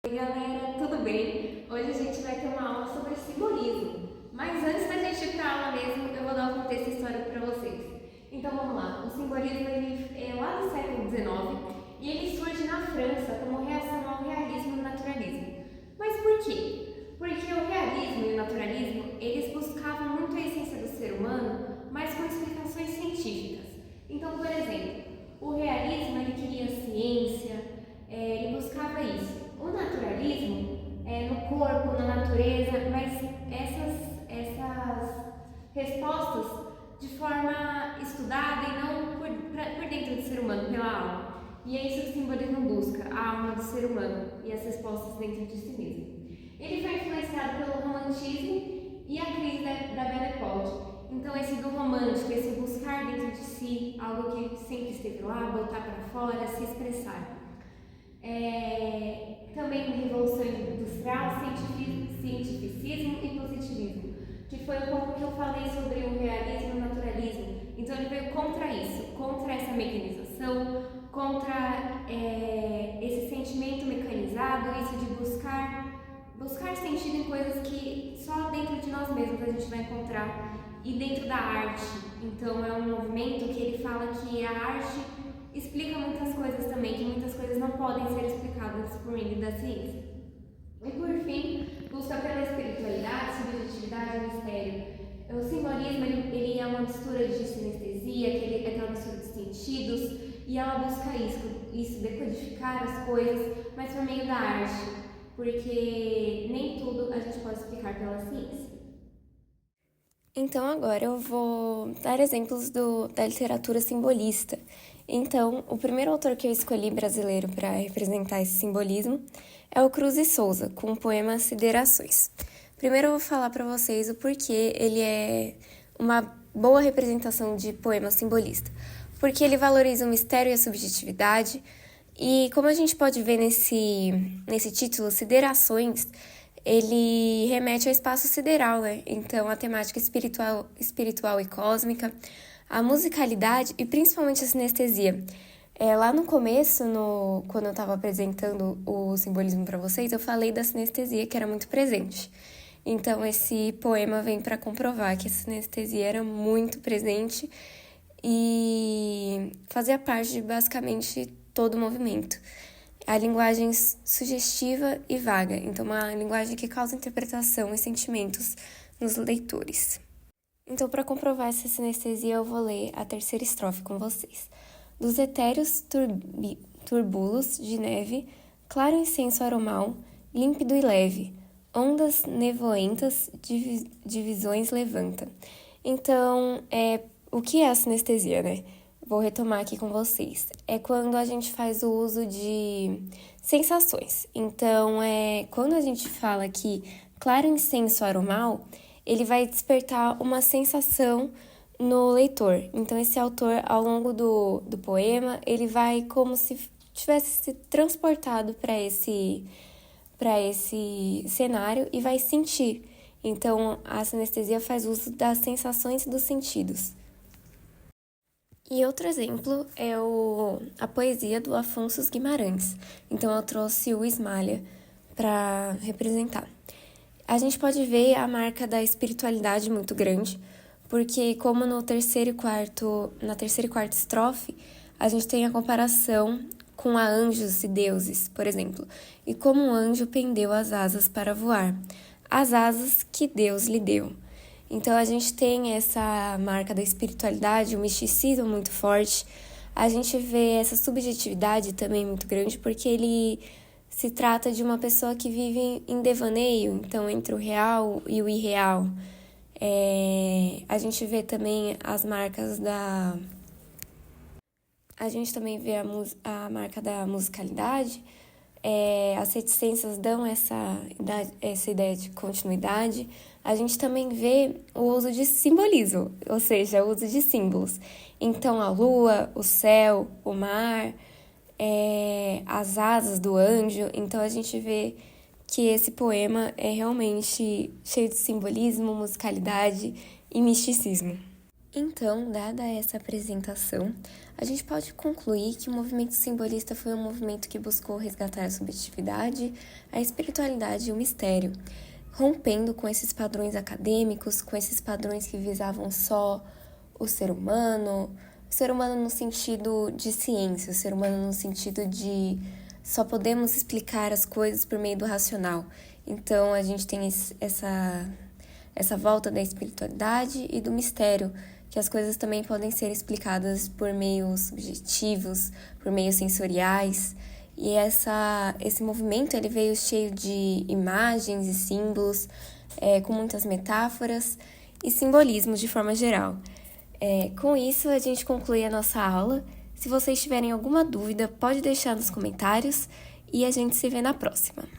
Oi galera, tudo bem? Hoje a gente vai ter uma aula sobre simbolismo. Mas antes da gente ir para a aula mesmo, eu vou dar um contexto histórico para vocês. Então vamos lá, o simbolismo ele é lá do século XIX e ele surge na França como reação ao realismo e naturalismo. Mas por quê? Porque o realismo e o naturalismo eles buscavam muito a essência do ser humano, mas com explicações científicas. Então, por exemplo, o realismo ele queria ciência, ele buscava isso. O naturalismo é no corpo, na natureza, mas essas respostas de forma estudada e não por dentro do ser humano, pela alma. E é isso que o simbolismo busca, a alma do ser humano e as respostas dentro de si mesmo. Ele foi influenciado pelo romantismo e a crise da Belle Époque. Então esse do romântico, esse buscar dentro de si algo que sempre esteve lá, botar para fora, se expressar. Também Revolução Industrial, Cientificismo e Positivismo, que foi um pouco que eu falei sobre o realismo e o naturalismo. Então ele veio contra isso, contra essa mecanização, contra esse sentimento mecanizado, isso de buscar sentido em coisas que só dentro de nós mesmos a gente vai encontrar e dentro da arte. Então é um movimento que ele fala que a arte explica muitas coisas também, que muitas coisas não podem ser explicadas por meio da ciência. E por fim, busca pela espiritualidade, subjetividade e mistério. O simbolismo ele é uma mistura de sinestesia, que ele é aquela mistura de sentidos, e ela busca isso, decodificar as coisas, mas por meio da arte, porque nem tudo a gente pode explicar pela ciência. Então, agora eu vou dar exemplos da literatura simbolista. Então, o primeiro autor que eu escolhi brasileiro para representar esse simbolismo é o Cruz e Souza, com o poema Siderações. Primeiro eu vou falar para vocês o porquê ele é uma boa representação de poema simbolista. Porque ele valoriza o mistério e a subjetividade, e como a gente pode ver nesse título, Siderações, ele remete ao espaço sideral, né? Então, a temática espiritual e cósmica, a musicalidade e principalmente a sinestesia. Lá no começo, quando eu estava apresentando o simbolismo para vocês, eu falei da sinestesia, que era muito presente. Então, esse poema vem para comprovar que a sinestesia era muito presente e fazia parte de basicamente todo o movimento. A linguagem sugestiva e vaga, então uma linguagem que causa interpretação e sentimentos nos leitores. Então, para comprovar essa sinestesia, eu vou ler a terceira estrofe com vocês. Dos etéreos turbulos de neve, claro incenso aromal, límpido e leve, ondas nevoentas, divisões levanta. Então, o que é a sinestesia, né? Vou retomar aqui com vocês. É quando a gente faz o uso de sensações. Então, quando a gente fala que claro incenso aromal, ele vai despertar uma sensação no leitor. Então, esse autor, ao longo do poema, ele vai como se tivesse se transportado para esse cenário e vai sentir. Então, a sinestesia faz uso das sensações e dos sentidos. E outro exemplo é a poesia do Afonso Guimarães. Então, eu trouxe o Ismália para representar. A gente pode ver a marca da espiritualidade muito grande, porque como na terceira e quarta estrofe, a gente tem a comparação com a anjos e deuses, por exemplo, e como um anjo pendeu as asas para voar, as asas que Deus lhe deu. Então, a gente tem essa marca da espiritualidade, o misticismo muito forte. A gente vê essa subjetividade também muito grande, porque ele se trata de uma pessoa que vive em devaneio, então, entre o real e o irreal. A gente vê também as marcas A gente também vê a marca da musicalidade. As reticências dão essa ideia de continuidade. A gente também vê o uso de simbolismo, ou seja, o uso de símbolos. Então, a lua, o céu, o mar, as asas do anjo. Então, a gente vê que esse poema é realmente cheio de simbolismo, musicalidade e misticismo. Então, dada essa apresentação, a gente pode concluir que o movimento simbolista foi um movimento que buscou resgatar a subjetividade, a espiritualidade e o mistério, rompendo com esses padrões acadêmicos, com esses padrões que visavam só o ser humano no sentido de ciência, o ser humano no sentido de só podemos explicar as coisas por meio do racional. Então, a gente tem essa volta da espiritualidade e do mistério, que as coisas também podem ser explicadas por meios subjetivos, por meios sensoriais. E esse movimento ele veio cheio de imagens e símbolos, com muitas metáforas e simbolismos de forma geral. Com isso, a gente conclui a nossa aula. Se vocês tiverem alguma dúvida, pode deixar nos comentários e a gente se vê na próxima.